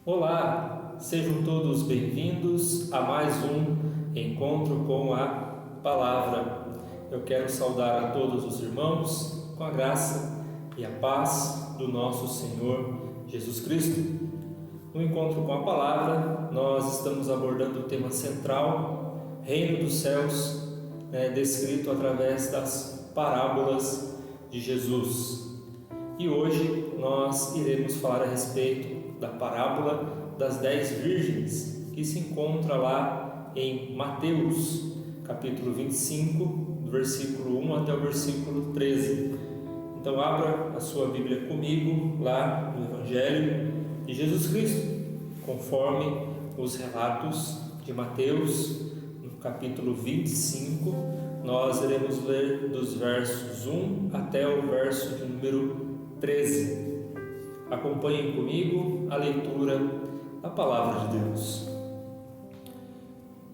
Olá, sejam todos bem-vindos a mais um encontro com a Palavra. Eu quero saudar a todos os irmãos com a graça e a paz do nosso Senhor Jesus Cristo. No encontro com a Palavra, nós estamos abordando o tema central, Reino dos Céus, descrito através das parábolas de Jesus. E hoje nós iremos falar a respeito da parábola das 10 virgens, que se encontra lá em Mateus, capítulo 25, do versículo 1 até o versículo 13. Então abra a sua Bíblia comigo lá no Evangelho de Jesus Cristo, conforme os relatos de Mateus, no capítulo 25, nós iremos ler dos versos 1 até o verso de número 13. Acompanhem comigo a leitura da Palavra de Deus.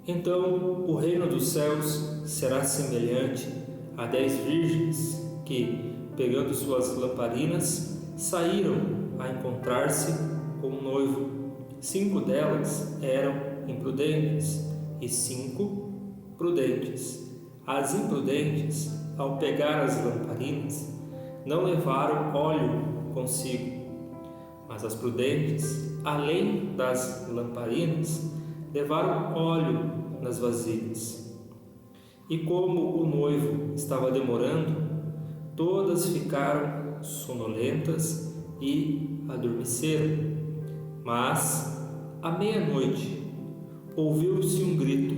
Então o reino dos céus será semelhante a 10 virgens que, pegando suas lamparinas, saíram a encontrar-se com o noivo. 5 delas eram imprudentes e 5 prudentes. As imprudentes, ao pegar as lamparinas, não levaram óleo consigo, mas as prudentes, além das lamparinas, levaram óleo nas vasilhas. E como o noivo estava demorando, todas ficaram sonolentas e adormeceram. Mas, à meia-noite, ouviu-se um grito: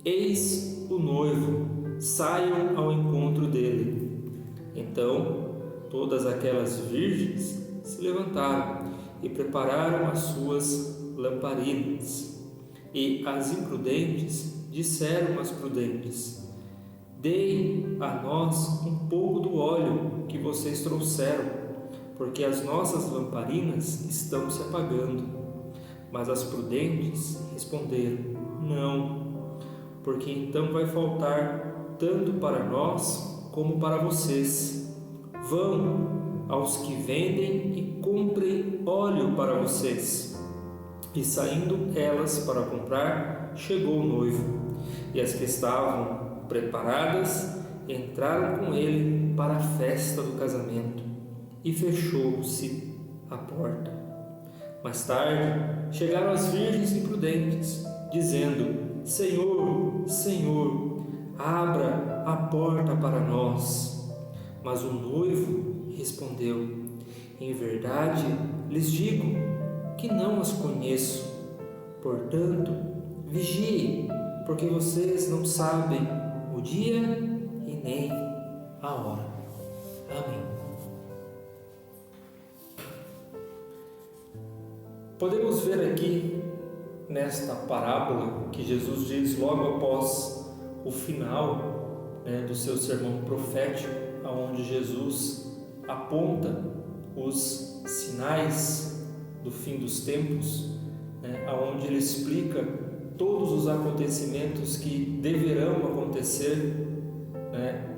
"Eis o noivo, saiam ao encontro dele." Então, todas aquelas virgens se levantaram e prepararam as suas lamparinas. E as imprudentes disseram às prudentes: "Deem a nós um pouco do óleo que vocês trouxeram, porque as nossas lamparinas estão se apagando." Mas as prudentes responderam: "Não, porque então vai faltar tanto para nós como para vocês. Vão aos que vendem e comprem óleo para vocês." E saindo elas para comprar, chegou o noivo, e as que estavam preparadas entraram com ele para a festa do casamento, e fechou-se a porta. Mais tarde chegaram as virgens imprudentes, dizendo: "Senhor, Senhor, abra a porta para nós." Mas o noivo respondeu: "Em verdade lhes digo que não as conheço. Portanto, vigiem, porque vocês não sabem o dia e nem a hora." Amém. Podemos ver aqui nesta parábola que Jesus diz logo após o final do seu sermão profético, onde Jesus aponta os sinais do fim dos tempos, onde ele explica todos os acontecimentos que deverão acontecer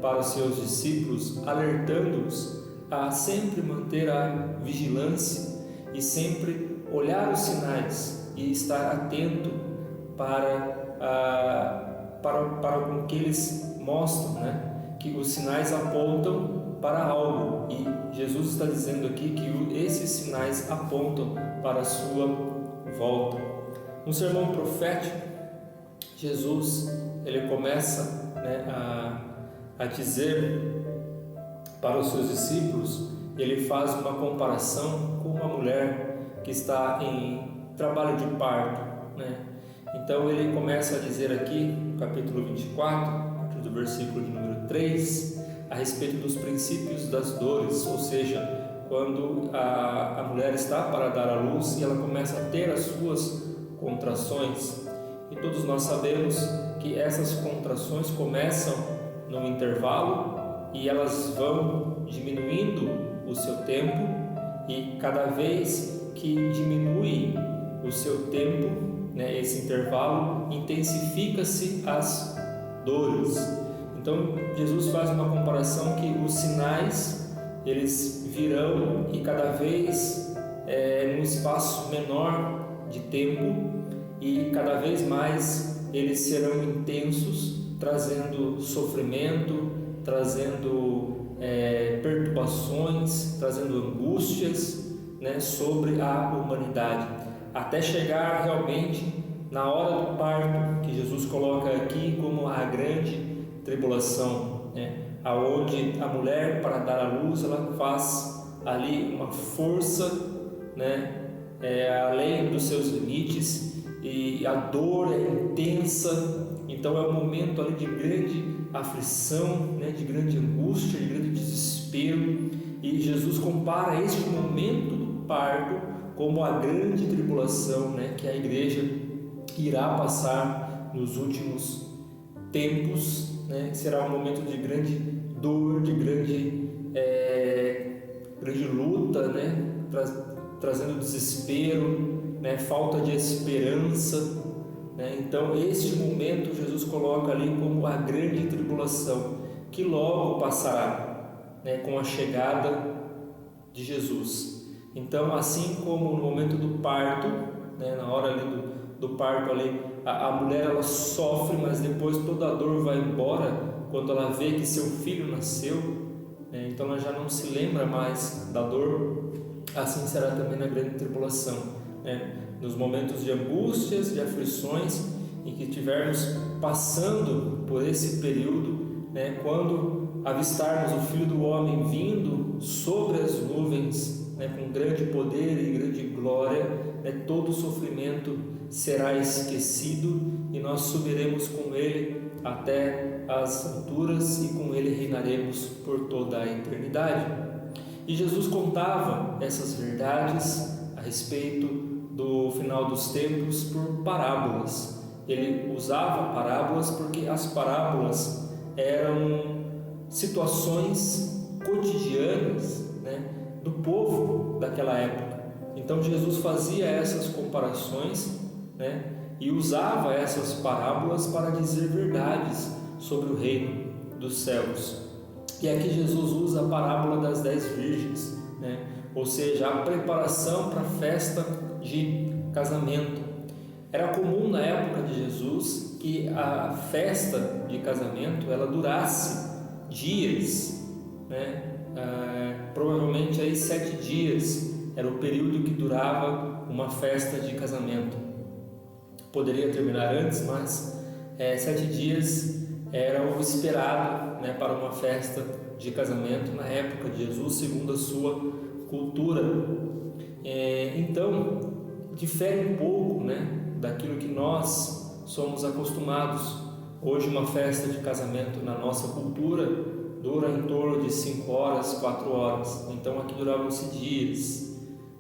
para os seus discípulos, alertando-os a sempre manter a vigilância e sempre olhar os sinais e estar atento para o que eles mostram, que os sinais apontam para algo, e Jesus está dizendo aqui que esses sinais apontam para a sua volta. No sermão profético, Jesus ele começa a dizer para os seus discípulos, ele faz uma comparação com uma mulher que está em trabalho de parto. Então ele começa a dizer aqui, no capítulo 24, a partir do versículo de número 3, a respeito dos princípios das dores, ou seja, quando a mulher está para dar à luz e ela começa a ter as suas contrações. E todos nós sabemos que essas contrações começam no intervalo e elas vão diminuindo o seu tempo, e cada vez que diminui o seu tempo, esse intervalo, intensifica-se as dores. Então Jesus faz uma comparação que os sinais eles virão e cada vez num espaço menor de tempo, e cada vez mais eles serão intensos, trazendo sofrimento, trazendo perturbações, trazendo angústias, né, sobre a humanidade, até chegar realmente na hora do parto, que Jesus coloca aqui como a grande tribulação, né, aonde a mulher, para dar à luz, ela faz ali uma força, né, além dos seus limites, e a dor é intensa. Então é um momento ali de grande aflição, né, de grande angústia, de grande desespero, e Jesus compara este momento do parto como a grande tribulação, né, que a igreja irá passar nos últimos tempos, né, que será um momento de grande dor, de grande luta, né, trazendo desespero, né, falta de esperança, né? Então este momento Jesus coloca ali como a grande tribulação, que logo passará, né, com a chegada de Jesus. Então, assim como no momento do parto, né, na hora ali do parto ali, a mulher ela sofre, mas depois toda a dor vai embora quando ela vê que seu filho nasceu, né? Então ela já não se lembra mais da dor. Assim será também na grande tribulação, né? Nos momentos de angústias, de aflições, em que estivermos passando por esse período, né, quando avistarmos o Filho do Homem vindo sobre as nuvens, né, com grande poder e grande glória, né, todo o sofrimento será esquecido e nós subiremos com Ele até as alturas e com Ele reinaremos por toda a eternidade. E Jesus contava essas verdades a respeito do final dos tempos por parábolas. Ele usava parábolas porque as parábolas eram situações cotidianas, né, do povo daquela época. Então Jesus fazia essas comparações, né, e usava essas parábolas para dizer verdades sobre o reino dos céus. E aqui Jesus usa a parábola das 10 virgens, né, ou seja, a preparação para a festa de casamento. Era comum na época de Jesus que a festa de casamento ela durasse dias, né? Provavelmente aí 7 dias era o período que durava uma festa de casamento. Poderia terminar antes, mas 7 dias era o esperado, né, para uma festa de casamento na época de Jesus, segundo a sua cultura. Então difere um pouco, né, daquilo que nós somos acostumados. Hoje uma festa de casamento na nossa cultura dura em torno de 5 horas, 4 horas. Então aqui duravam-se dias,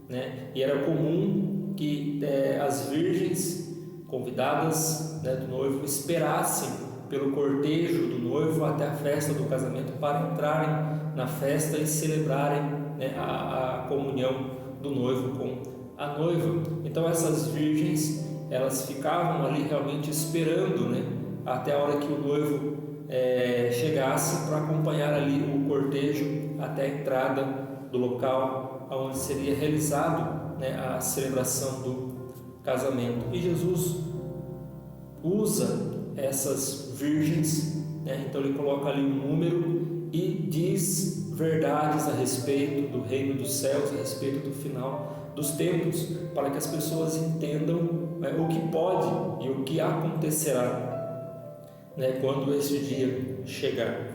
né? E era comum que as virgens convidadas, né, do noivo esperassem pelo cortejo do noivo até a festa do casamento para entrarem na festa e celebrarem, né, a comunhão do noivo com a noiva. Então essas virgens elas ficavam ali realmente esperando, né, até a hora que o noivo chegasse para acompanhar ali o cortejo até a entrada do local onde seria realizado, né, a celebração do casamento. E Jesus usa essas virgens, né, então ele coloca ali um número e diz verdades a respeito do reino dos céus, a respeito do final dos tempos, para que as pessoas entendam, né, o que pode e o que acontecerá, né, quando esse dia chegar.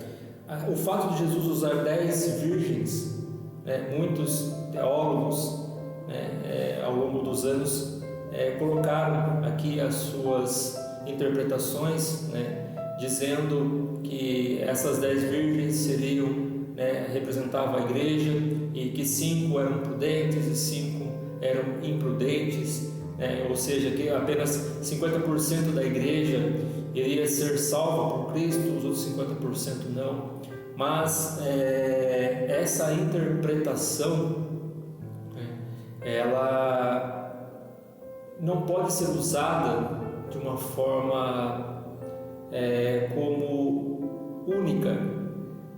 O fato de Jesus usar 10 virgens, né, muitos teólogos, né, ao longo dos anos colocaram aqui as suas interpretações, né, dizendo que essas 10 virgens seriam, né, representavam a igreja, e que 5 eram prudentes e 5 eram imprudentes, ou seja, que apenas 50% da igreja iria ser salva por Cristo, os outros 50% não. Mas essa interpretação, ela não pode ser usada de uma forma como única,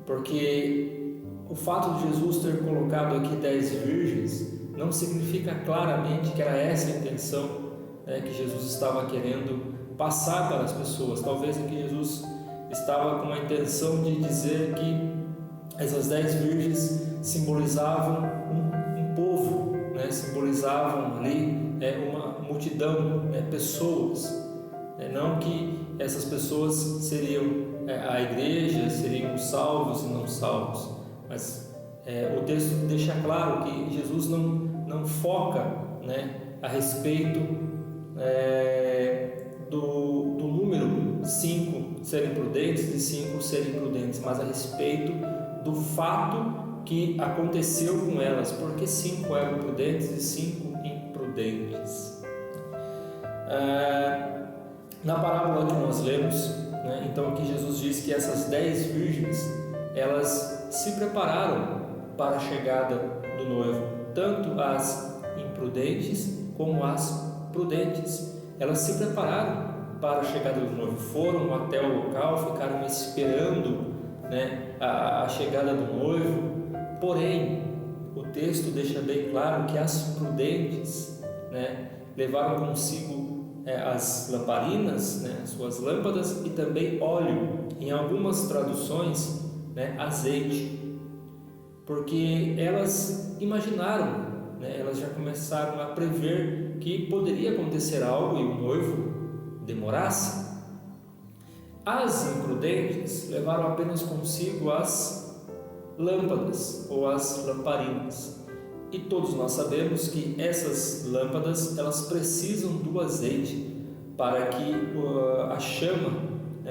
porque o fato de Jesus ter colocado aqui 10 virgens não significa claramente que era essa a intenção, que Jesus estava querendo passar para as pessoas. Talvez aqui Jesus estava com a intenção de dizer que essas 10 virgens simbolizavam um povo, simbolizavam ali uma multidão, pessoas, não que essas pessoas seriam a igreja, seriam salvos e não salvos, mas o texto deixa claro que Jesus não foca a respeito do número 5 serem prudentes e 5 serem imprudentes, mas a respeito do fato que aconteceu com elas, porque 5 eram prudentes e 5 imprudentes. Na parábola que nós lemos, então aqui Jesus diz que essas 10 virgens, elas se prepararam para a chegada do noivo, tanto as imprudentes como as prudentes. Elas se prepararam para a chegada do noivo, foram até o local, ficaram esperando a chegada do noivo. Porém, o texto deixa bem claro que as prudentes levaram consigo as lamparinas, as suas lâmpadas, e também óleo, em algumas traduções azeite, porque elas imaginaram, elas já começaram a prever que poderia acontecer algo e o noivo demorasse. As imprudentes levaram apenas consigo as lâmpadas ou as lamparinas, e todos nós sabemos que essas lâmpadas, elas precisam do azeite para que a chama,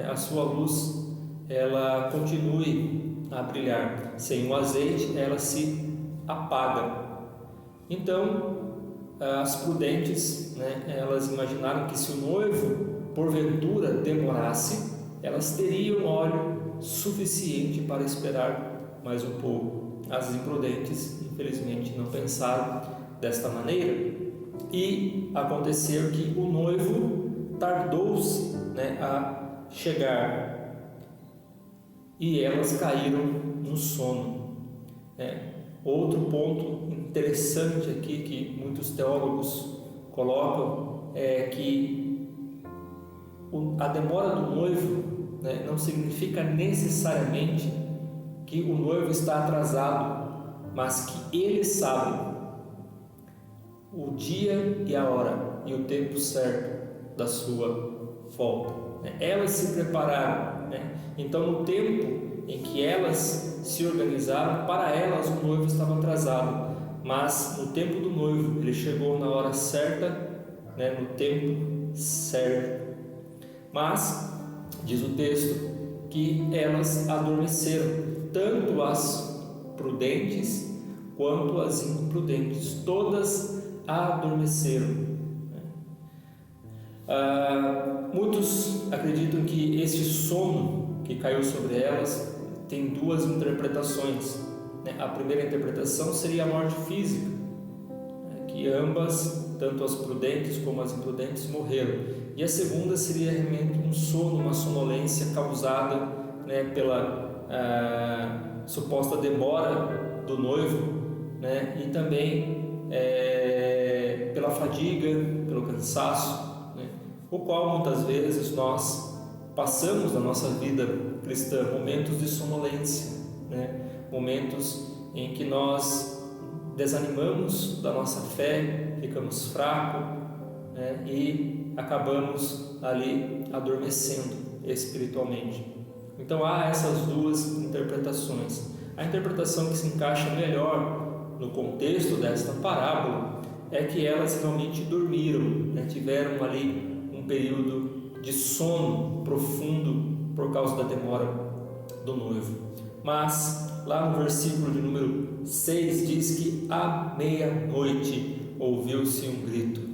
a sua luz, ela continue a brilhar. Sem o azeite, ela se apaga. Então, as prudentes, elas imaginaram que se o noivo porventura demorasse, elas teriam óleo suficiente para esperar mais um pouco. As imprudentes, infelizmente, não pensaram desta maneira, e aconteceu que o noivo tardou-se a chegar, e elas caíram no sono. Outro ponto interessante aqui que muitos teólogos colocam é que a demora do noivo não significa necessariamente que o noivo está atrasado, mas que ele sabe o dia e a hora e o tempo certo da sua volta. Elas se prepararam, então no tempo em que elas se organizaram, para elas o noivo estava atrasado, mas no tempo do noivo ele chegou na hora certa, no tempo certo. Mas diz o texto que elas adormeceram, tanto as prudentes quanto as imprudentes, todas adormeceram. Muitos acreditam que esse sono que caiu sobre elas tem duas interpretações. A primeira interpretação seria a morte física, que ambas, tanto as prudentes como as imprudentes, morreram. E a segunda seria realmente um sono, uma sonolência causada pela suposta demora do noivo, e também pela fadiga, pelo cansaço, o qual muitas vezes nós passamos na nossa vida cristã momentos de sonolência, momentos em que nós desanimamos da nossa fé, ficamos fracos, e acabamos ali adormecendo espiritualmente. Então há essas duas interpretações. A interpretação que se encaixa melhor no contexto desta parábola é que elas realmente dormiram, tiveram ali um período de sono profundo por causa da demora do noivo. Mas lá no versículo de número 6 diz que à meia-noite ouviu-se um grito.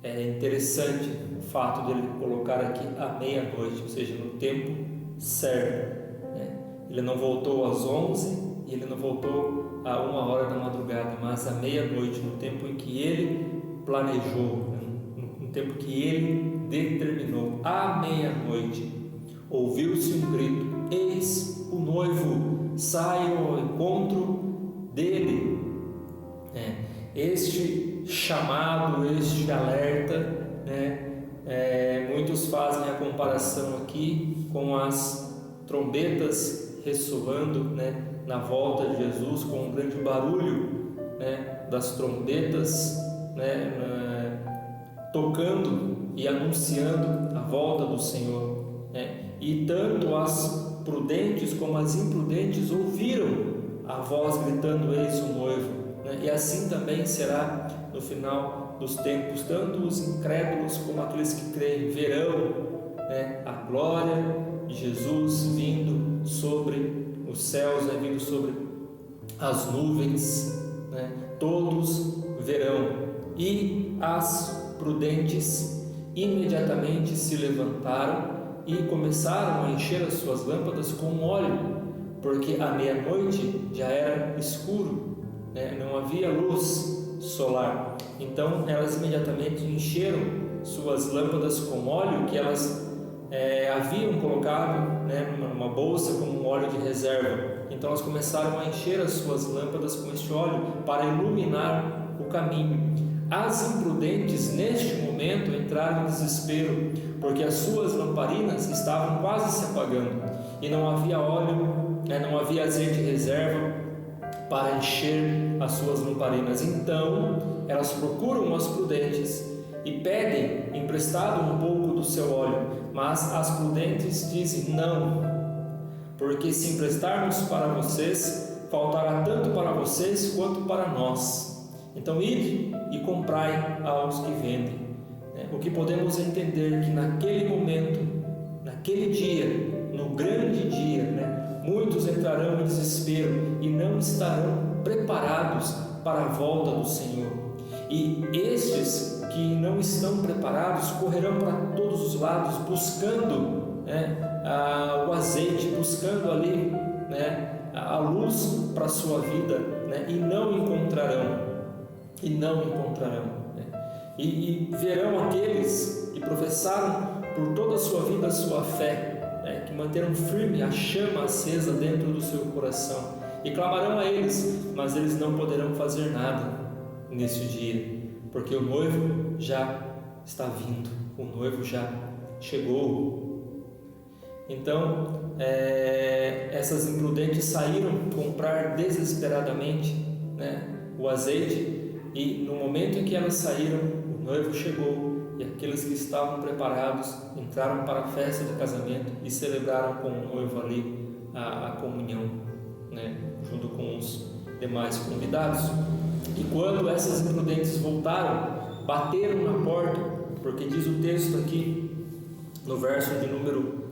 É interessante o fato dele colocar aqui à meia-noite, ou seja, no tempo certo. Ele não voltou às 11 e ele não voltou a 1h da madrugada, mas à meia-noite, no tempo em que ele planejou, no tempo que ele determinou. À meia-noite ouviu-se um grito: eis o noivo, saiam ao encontro dele. Este chamado, este alerta, né? Muitos fazem a comparação aqui com as trombetas ressoando, né, na volta de Jesus, com um grande barulho, né, das trombetas, né, tocando e anunciando a volta do Senhor, né? E tanto as prudentes como as imprudentes ouviram a voz gritando: eis o noivo, né? E assim também será no final dos tempos. Tanto os incrédulos como aqueles que creem verão, né, a glória de Jesus vindo sobre os céus, né, vindo sobre as nuvens, né? Todos verão. E as prudentes imediatamente se levantaram e começaram a encher as suas lâmpadas com óleo, porque à meia-noite já era escuro, né? Não havia luz solar. Então elas imediatamente encheram suas lâmpadas com óleo que elas haviam colocado, né, numa bolsa como um óleo de reserva. Então elas começaram a encher as suas lâmpadas com este óleo para iluminar o caminho. As imprudentes neste momento entraram em desespero, porque as suas lamparinas estavam quase se apagando e não havia óleo, não havia azeite de reserva para encher as suas lamparinas. Então elas procuram as prudentes e pedem emprestado um pouco do seu óleo, mas as prudentes dizem: não, porque se emprestarmos para vocês, faltará tanto para vocês quanto para nós. Então ide e comprai aos que vendem. O que podemos entender que naquele momento, naquele dia, no grande dia, né, muitos entrarão em desespero e não estarão preparados para a volta do Senhor. E estes que não estão preparados correrão para todos os lados buscando, né, o azeite, buscando ali, né, a luz para a sua vida, né, e não encontrarão. Né? E verão aqueles que professaram por toda a sua vida a sua fé, né, que manteram firme a chama acesa dentro do seu coração, e clamarão a eles, mas eles não poderão fazer nada nesse dia, porque o noivo já está vindo, o noivo já chegou. Então essas imprudentes saíram comprar desesperadamente, né, o azeite, e no momento em que elas saíram, o noivo chegou, e aqueles que estavam preparados entraram para a festa de casamento e celebraram com o noivo ali a comunhão, né, junto com os demais convidados. E quando essas imprudentes voltaram, bateram na porta, porque diz o texto aqui no verso de número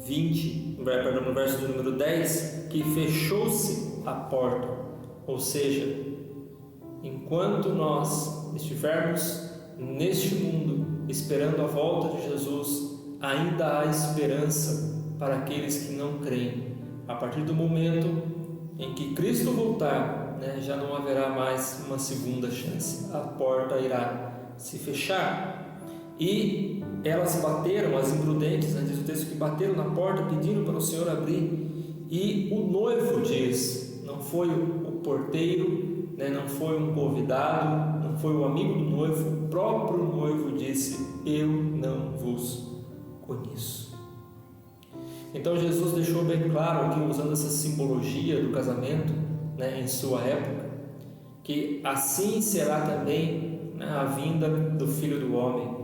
20, no verso de número 10, que fechou-se a porta. Ou seja, enquanto nós estivermos neste mundo esperando a volta de Jesus, ainda há esperança para aqueles que não creem. A partir do momento em que Cristo voltar, né, já não haverá mais uma segunda chance. A porta irá se fechar. E elas bateram, as imprudentes, né, diz o texto, que bateram na porta pedindo para o Senhor abrir. E o noivo diz, não foi o porteiro, né, não foi um convidado, não foi o amigo do noivo, o próprio noivo disse: eu não vos conheço. Então Jesus deixou bem claro aqui, usando essa simbologia do casamento, né, em sua época, que assim será também, né, a vinda do Filho do Homem.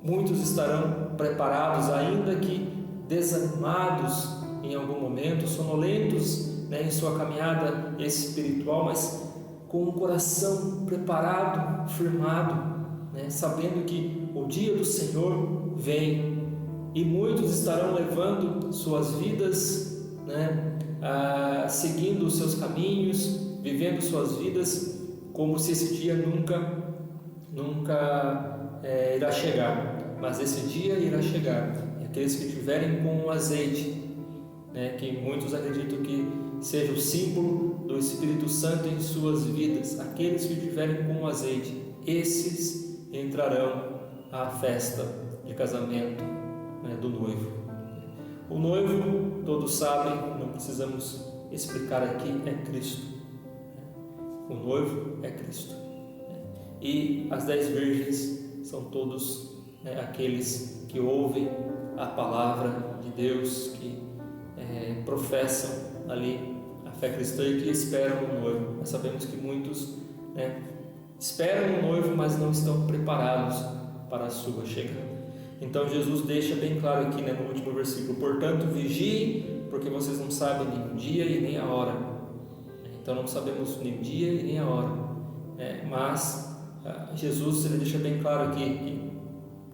Muitos estarão preparados, ainda que desanimados em algum momento, sonolentos, né, em sua caminhada espiritual, mas com o coração preparado, firmado, né, sabendo que o dia do Senhor vem. E muitos estarão levando suas vidas, né, seguindo os seus caminhos, vivendo suas vidas como se esse dia nunca irá chegar. Mas esse dia irá chegar. E aqueles que tiverem com o azeite, né, que muitos acreditam que seja o símbolo do Espírito Santo em suas vidas, aqueles que tiverem com o azeite, esses entrarão à festa de casamento, né, do noivo. O noivo, todos sabem, não precisamos explicar aqui, é Cristo. O noivo é Cristo. E as 10 virgens são todos aqueles que ouvem a palavra de Deus, que professam ali a fé cristã e que esperam o noivo. Nós sabemos que muitos esperam o noivo, mas não estão preparados para a sua chegada. Então Jesus deixa bem claro aqui, no último versículo: portanto vigiem, porque vocês não sabem nem o dia e nem a hora. Então não sabemos nem o dia e nem a hora, mas Jesus ele deixa bem claro aqui que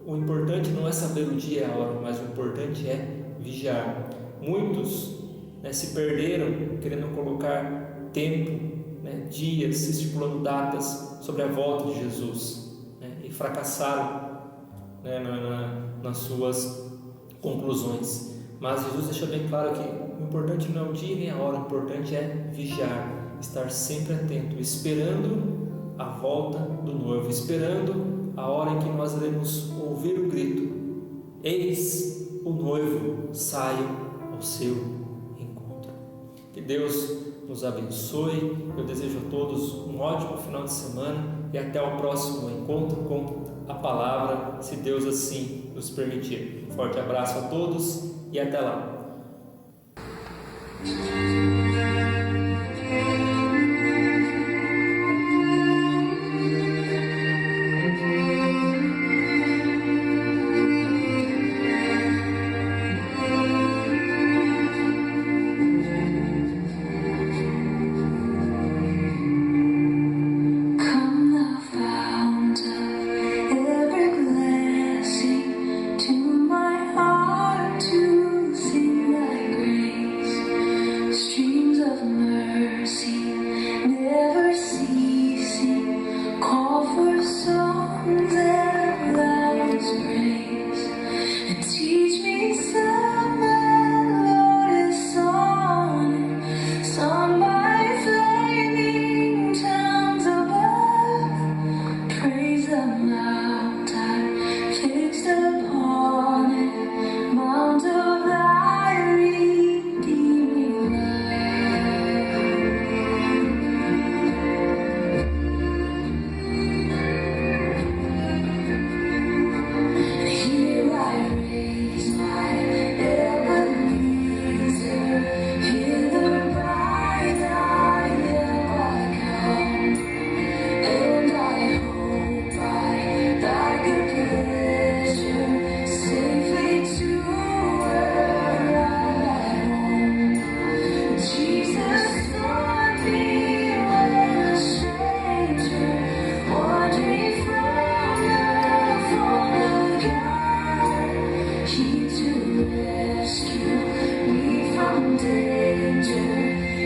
o importante não é saber o dia e a hora, mas o importante é vigiar. Muitos se perderam querendo colocar tempo, dias, estipulando datas sobre a volta de Jesus, e fracassaram nas suas conclusões. Mas Jesus deixa bem claro que o importante não é o dia nem a hora, o importante é vigiar, estar sempre atento, esperando a volta do noivo, esperando a hora em que nós iremos ouvir o grito: eis o noivo, saia ao seu encontro. Que Deus nos abençoe. Eu desejo a todos um ótimo final de semana e até o próximo encontro com a palavra, se Deus assim nos permitir. Um forte abraço a todos e até lá.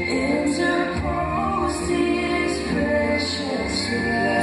Interpost His precious blood.